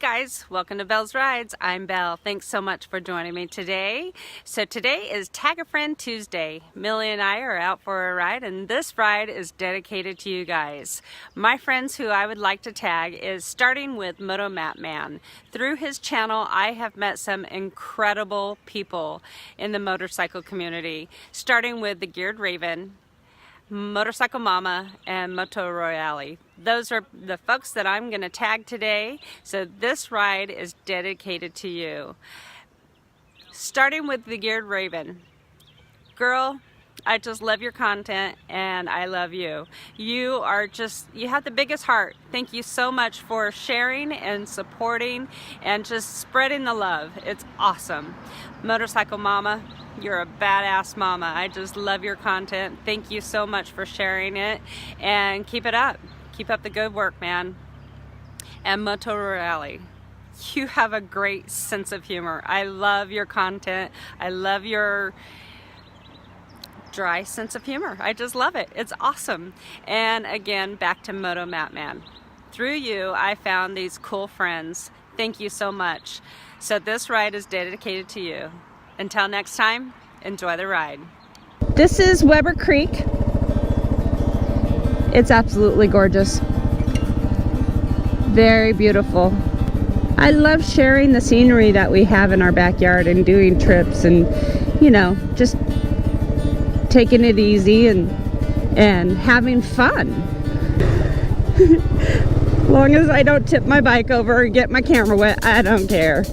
guys, welcome to BellsRides. I'm Belle. Thanks so much for joining me today. So today is Tag a Friend Tuesday. Millie and I are out for a ride, and this ride is dedicated to you guys. My friends who I would like to tag is starting with MOTOMATTMAN. Through his channel, I have met some incredible people in the motorcycle community, starting with the Geared Raven, Motorcycle Mama, and Moto Royale. Those are the folks that I'm going to tag today, so this ride is dedicated to you. Starting with the Geared Raven. Girl, I just love your content and I love you. You have the biggest heart. Thank you so much for sharing and supporting and just spreading the love. It's awesome. Motorcycle Mama, you're a badass mama. I just love your content. Thank you so much for sharing it and keep it up. Keep up the good work, man. And Moto Royale, you have a great sense of humor. I love your content. I love your dry sense of humor. I just love it. It's awesome. And again, back to MOTOMATTMAN. Through you, I found these cool friends. Thank you so much. So this ride is dedicated to you. Until next time, enjoy the ride. This is Weber Creek. It's absolutely gorgeous. Very beautiful. I love sharing the scenery that we have in our backyard and doing trips and, you know, just taking it easy and having fun. As long as I don't tip my bike over or get my camera wet, I don't care.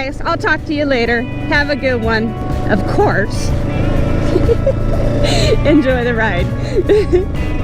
guys. I'll talk to you later. Have a good one. Of course. Enjoy the ride.